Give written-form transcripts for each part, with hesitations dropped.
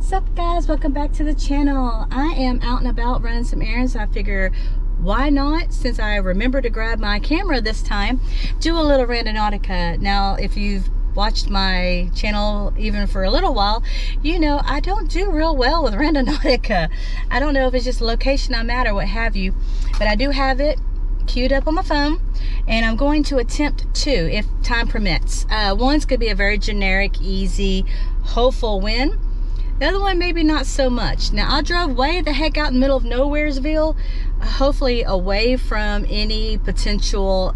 What's up, guys? Welcome back to the channel. I am out and about running some errands. I figure why not, since I remember to grab my camera this time, do a little Randonautica. Now, if you've watched my channel even for a little while, you know I don't do real well with Randonautica. I don't know if it's just the location I'm at or what have you, but I do have it queued up on my phone, and I'm going to attempt two if time permits. One's gonna be a very generic, easy, hopeful win. The other one maybe not so much. Now, I drove way the heck out in the middle of Nowheresville, hopefully away from any potential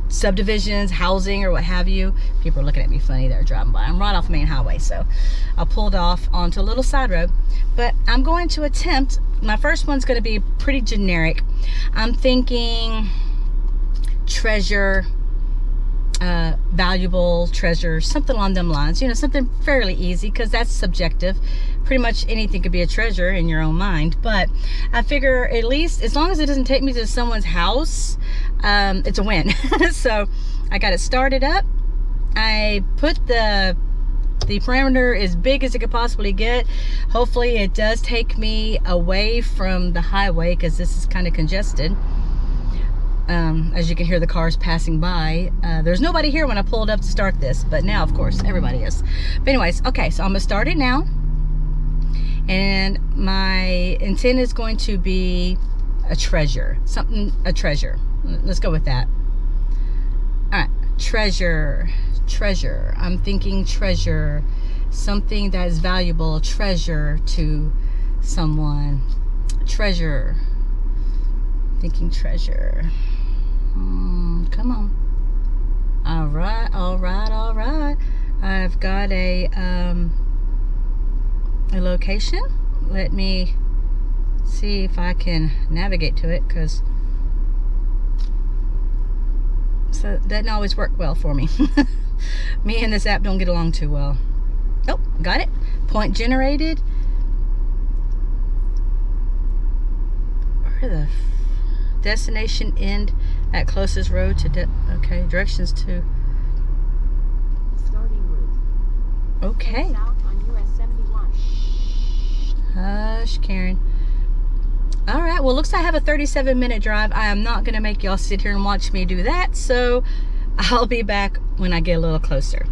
subdivisions, housing, or what have you. People are looking at me funny. They're driving by. I'm right off the main highway, so I pulled off onto a little side road. But I'm going to attempt, my first one's going to be pretty generic. I'm thinking treasure, valuable treasure, something along them lines, you know, something fairly easy, because that's subjective. Pretty much anything could be a treasure in your own mind, but I figure at least as long as it doesn't take me to someone's house, it's a win. So I got it started up. I put the parameter as big as it could possibly get. Hopefully it does take me away from the highway, because this is kind of congested. As you can hear the cars passing by. There's nobody here when I pulled up to start this, but now of course everybody is. But anyways, okay, so I'm gonna start it now, and my intent is going to be a treasure, a treasure. Let's go with that. All right, treasure. I'm thinking treasure, something that is valuable, treasure to someone. Treasure, thinking treasure. Come on. All right. I've got a location. Let me see if I can navigate to it, because so that doesn't always work well for me. Me and this app don't get along too well. Oh, got it. Point generated. Where the destination end at closest road to okay, directions to starting route. Okay. South on US 71. Hush, Karen. All right, well, looks like I have a 37-minute drive. I am not gonna make y'all sit here and watch me do that, so I'll be back when I get a little closer.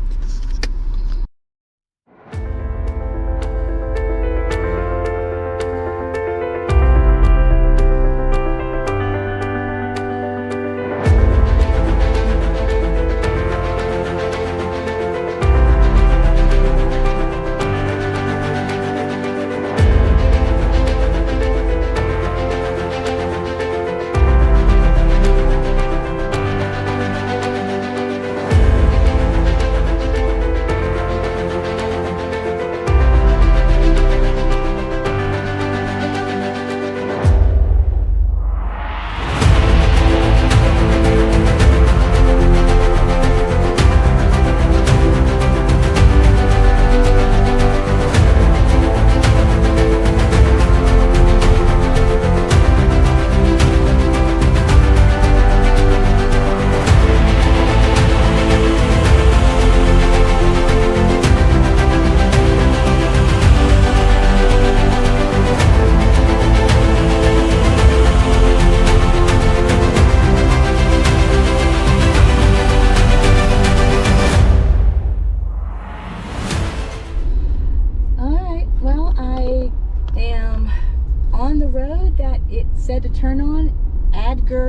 Said to turn on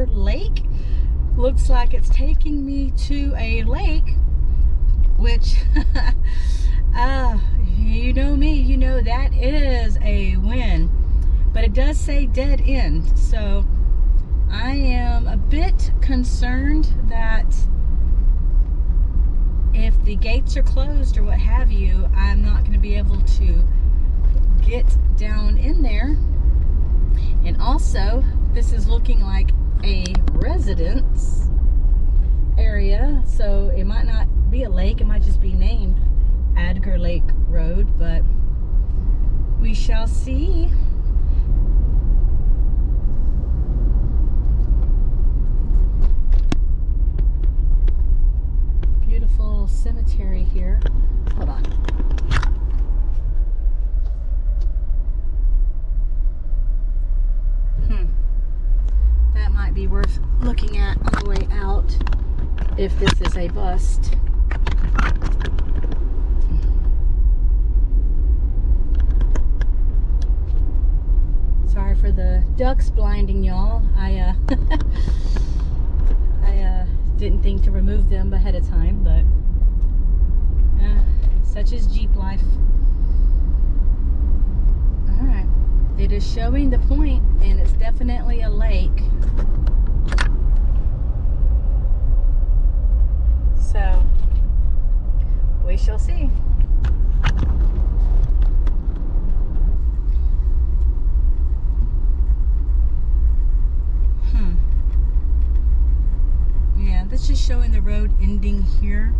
Lake. Looks like it's taking me to a lake, which you know me, you know that is a win, but it does say dead end, so I am a bit concerned that if the gates are closed or what have you, I'm not going to be able to get down in there. And also, this is looking like a residence area, so it might not be a lake, it might just be named Adger Lake Road, but we shall see. Beautiful cemetery here. Hold on. a bust. Sorry for the ducks blinding y'all. I didn't think to remove them ahead of time, but such is Jeep life. Alright, it is showing the point, and it's definitely a lake. So, we shall see. Yeah, that's just showing the road ending here.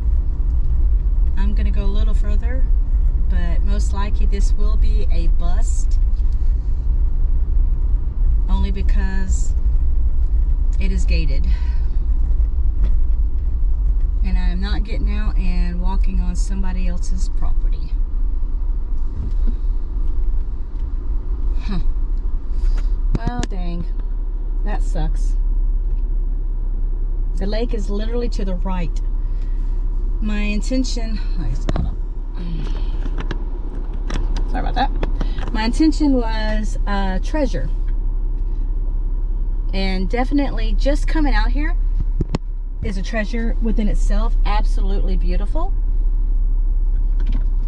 I'm going to go a little further, but most likely this will be a bust. Only because it is gated. And I am not getting out and walking on somebody else's property. Huh. Well, dang. That sucks. The lake is literally to the right. My intention... Hold on. Sorry about that. My intention was treasure. And definitely just coming out here is a treasure within itself. Absolutely beautiful.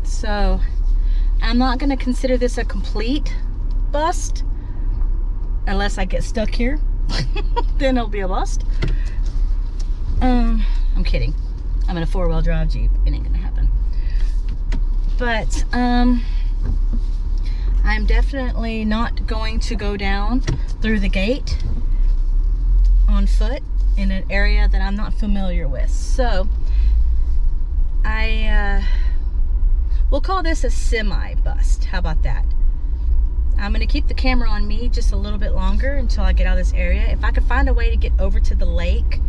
So I'm not going to consider this a complete bust unless I get stuck here. Then it'll be a bust. I'm kidding. I'm in a 4-wheel drive Jeep. It ain't gonna happen. But I'm definitely not going to go down through the gate on foot in an area that I'm not familiar with. So we'll call this a semi-bust. How about that? I'm going to keep the camera on me just a little bit longer until I get out of this area. If I could find a way to get over to the lake,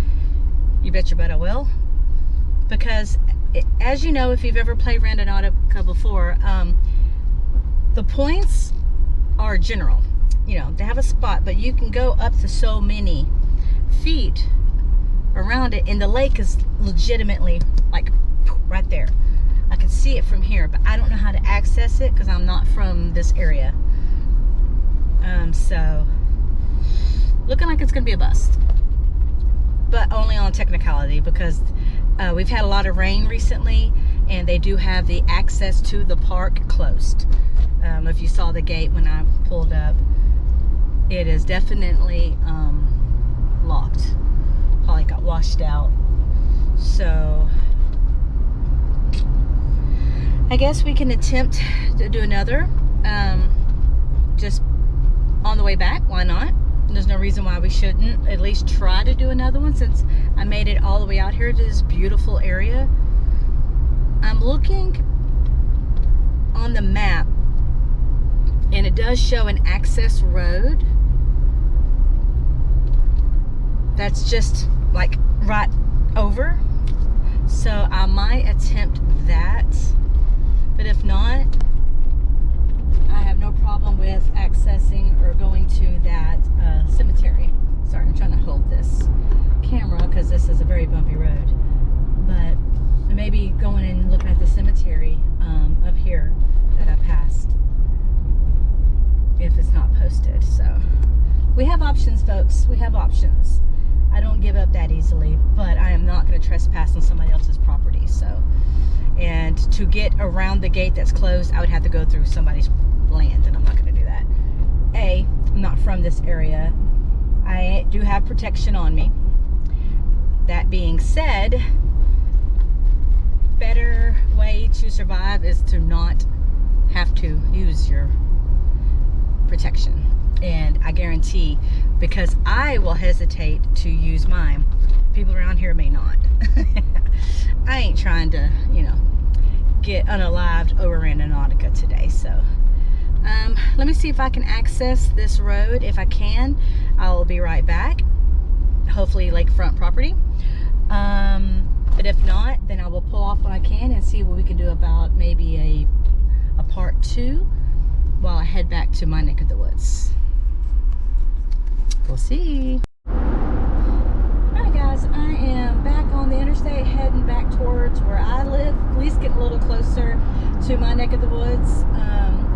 you bet your butt I will. Because, as you know, if you've ever played Randonautica before, the points are general. You know, they have a spot, but you can go up to so many feet around it, and the lake is legitimately, like, right there. I can see it from here, but I don't know how to access it because I'm not from this area. So, looking like it's going to be a bust. But only on technicality, because we've had a lot of rain recently, and they do have the access to the park closed. If you saw the gate when I pulled up, it is definitely locked. Probably got washed out. So I guess we can attempt to do another just on the way back. Why not? There's no reason why we shouldn't at least try to do another one, since I made it all the way out here to this beautiful area. I'm looking on the map, and it does show an access road that's just like right over. So I might attempt that, but if not, I have no problem with accessing or going to that cemetery. Sorry, I'm trying to hold this camera because this is a very bumpy road. But maybe going and looking at the cemetery up here that I passed, if it's not posted. So we have options, folks. We have options. I don't give up that easily, but I am not going to trespass on somebody else's property. So, and to get around the gate that's closed, I would have to go through somebody's land, and I'm not going to do that. I'm not from this area. I do have protection on me. That being said, better way to survive is to not have to use your protection. And I guarantee, because I will hesitate to use mine, people around here may not. I ain't trying to, you know, get unalived over Randonautica today. So let me see if I can access this road. If I can, I'll be right back. Hopefully lakefront property. But if not, then I will pull off when I can and see what we can do about maybe a part 2 while I head back to my neck of the woods. We'll see. Alright guys, I am back on on the interstate heading back towards where I live, at least getting a little closer to my neck of the woods.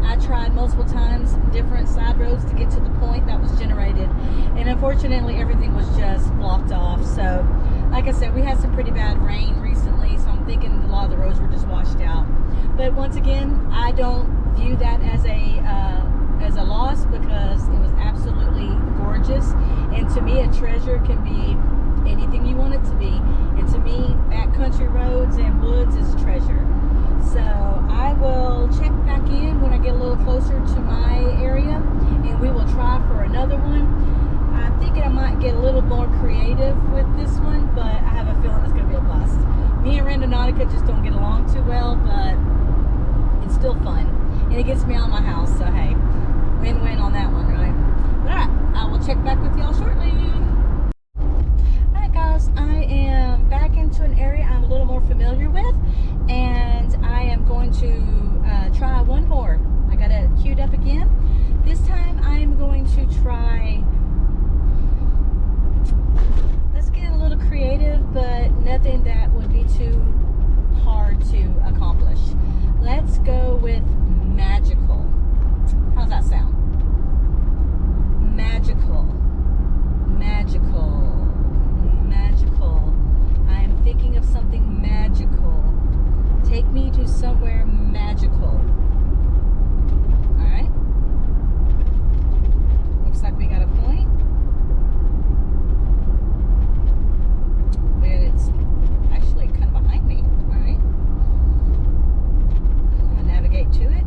I tried multiple times different side roads to get to the point that was generated, and unfortunately everything was just blocked off. So like I said, we had some pretty bad rain recently, so I'm thinking a lot of the roads were just washed out. But once again, I don't view that as a loss, because it was absolutely gorgeous. And to me, a treasure can be anything you want it to be. And to me, backcountry roads and woods is treasure. So I will check back in when I get a little closer to my area, and we will try for another one. I'm thinking I might get a little more creative with this one, but I have a feeling it's going to be a bust. Me and Randonautica just don't get along too well, but it's still fun. And it gets me out of my house, so hey, win-win on that one, right? But alright, I will check back with y'all shortly. Alright guys, I am back into an area I'm a little more familiar with, and I am going to try one more. I got it queued up again. This time I am going to try, let's get a little creative, but nothing that would be too hard to accomplish. Let's go with magical. How's that sound? Magical. Magical. Magical. I am thinking of something magical. Take me to somewhere magical. Alright. Looks like we got a point. And it's actually kind of behind me. Alright. I'm going to navigate to it.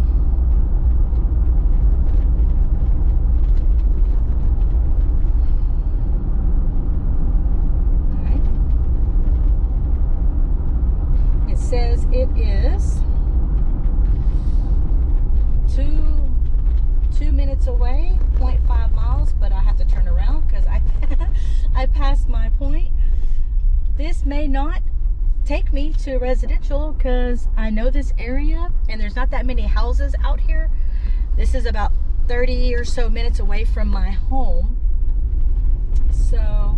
Says it is 2 minutes away, 0.5 miles, but I have to turn around because I passed my point. This may not take me to residential because I know this area and there's not that many houses out here. This is about 30 or so minutes away from my home, so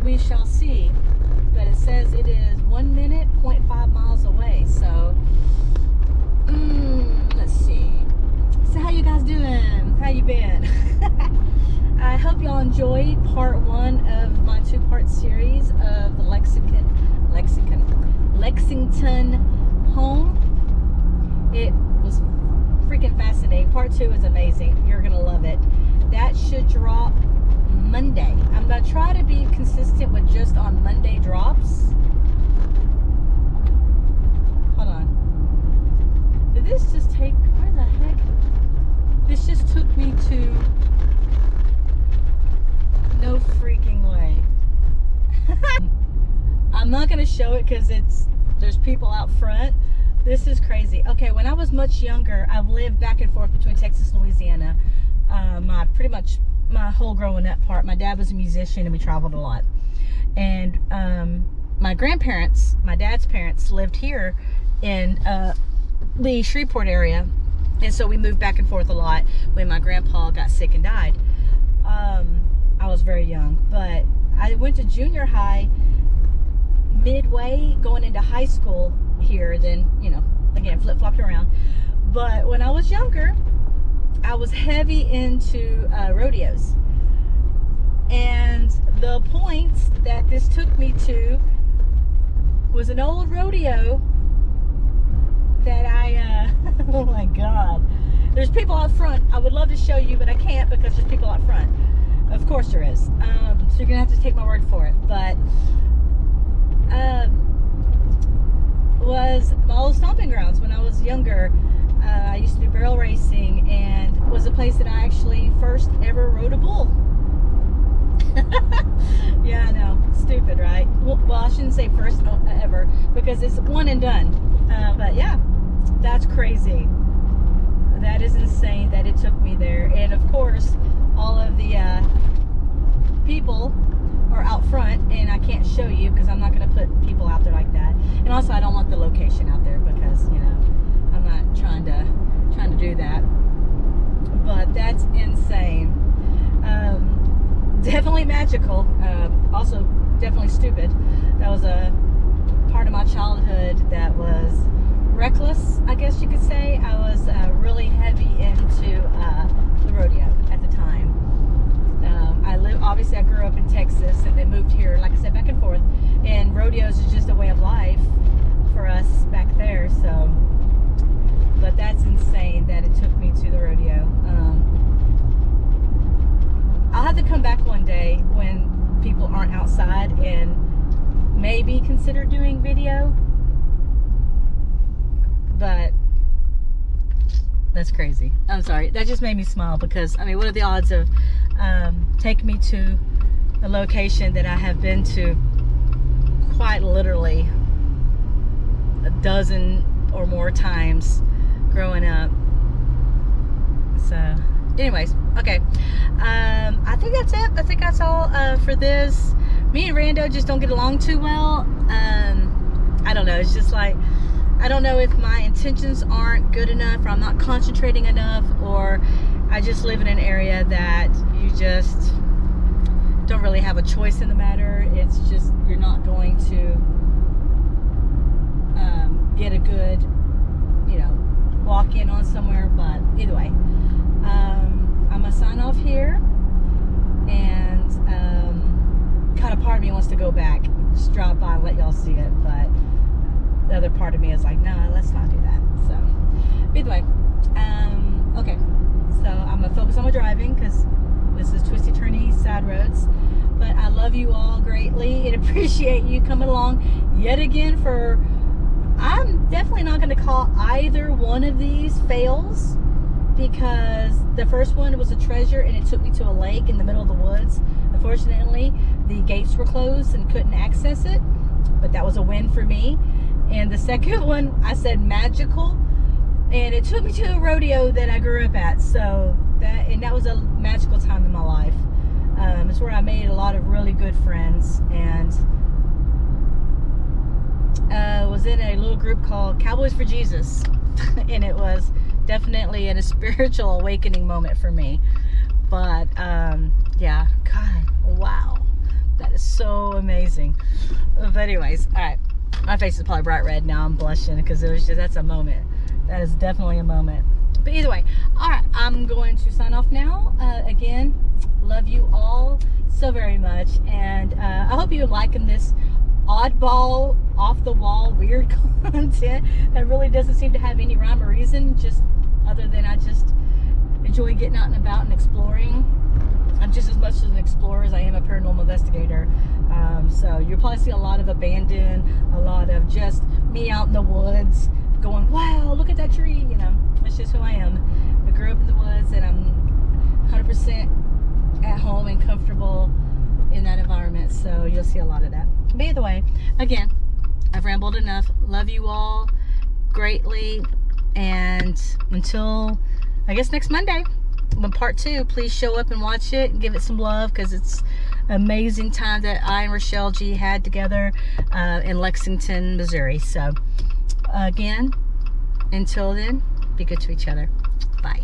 we shall see. But it says it is 1 minute, 0.5 miles away. So, let's see. So how you guys doing? How you been? I hope y'all enjoyed part 1 of my 2-part series of the Lexington home. It was freaking fascinating. Part 2 is amazing. You're gonna love it. That should drop Monday. I'm going to try to be consistent with just on Monday drops. Hold on. Did this just take, where the heck? This just took me to, no freaking way. I'm not going to show it because there's people out front. This is crazy. Okay, when I was much younger, I've lived back and forth between Texas and Louisiana. Pretty much my whole growing up part. My dad was a musician and we traveled a lot. And my grandparents, my dad's parents, lived here in the Shreveport area. And so we moved back and forth a lot when my grandpa got sick and died. I was very young, but I went to junior high midway going into high school here, then, you know, again, flip-flopped around. But when I was younger, I was heavy into rodeos, and the point that this took me to was an old rodeo that I oh my god, there's people out front. I would love to show you, but I can't because there's people out front. Of course there is. So you're gonna have to take my word for it. But was my old stomping grounds when I was younger. I used to do barrel racing, and was a place that I actually first ever rode a bull. Yeah, I know, stupid, right? Well, I shouldn't say first ever, because it's one and done. But yeah, that's crazy. That is insane that it took me there. And of course, all of the people are out front, and I can't show you because I'm not going to put people out there like that. And also, I don't want the location out there because, you know, I'm not trying to do that. But that's insane. Definitely magical. Also definitely stupid. That was a part of my childhood that was reckless, I guess you could say. I was really heavy into the rodeo at the time. Obviously I grew up in Texas and then moved here, like I said, back and forth. And rodeos is just a way of life for us back there. So, but that's insane that it took me to the rodeo. I'll have to come back one day when people aren't outside and maybe consider doing video. But that's crazy. I'm sorry. That just made me smile because, I mean, what are the odds of taking me to a location that I have been to quite literally a dozen or more times growing up. So anyways, okay. I think that's it. I think that's all for this. Me and Rando just don't get along too well. I don't know. It's just like, I don't know if my intentions aren't good enough, or I'm not concentrating enough, or I just live in an area that you just don't really have a choice in the matter. It's just, you're not going to get a good, walk in on somewhere. But either way, I'm gonna sign off here, and kind of part of me wants to go back, just drop by and let y'all see it, but the other part of me is like, no, let's not do that. So either way, okay, so I'm gonna focus on my driving because this is twisty turny side roads. But I love you all greatly and appreciate you coming along yet again for, I'm definitely not going to call either one of these fails, because the first one was a treasure and it took me to a lake in the middle of the woods. Unfortunately, the gates were closed and couldn't access it, but that was a win for me. And the second one, I said magical, and it took me to a rodeo that I grew up at. So that was a magical time in my life. It's where I made a lot of really good friends, and was in a little group called Cowboys for Jesus. And it was definitely a spiritual awakening moment for me. But yeah, God, wow, that is so amazing. But anyways, all right, my face is probably bright red now. I'm blushing because it was just, that's a moment. That is definitely a moment. But either way, all right, I'm going to sign off now. Again, love you all so very much, and I hope you're liking this oddball, off the wall, weird content that really doesn't seem to have any rhyme or reason, just other than I just enjoy getting out and about and exploring. I'm just as much an explorer as I am a paranormal investigator. So you'll probably see a lot of abandoned, a lot of just me out in the woods going, wow, look at that tree. That's just who I am. I grew up in the woods, and I'm 100% at home and comfortable in that environment. So you'll see a lot of that. But either way, again, I've rambled enough. Love you all greatly. And until, I guess, next Monday, when part 2, please show up and watch it and give it some love, because it's an amazing time that I and Rochelle G had together in Lexington, Missouri. So again, until then, be good to each other. Bye.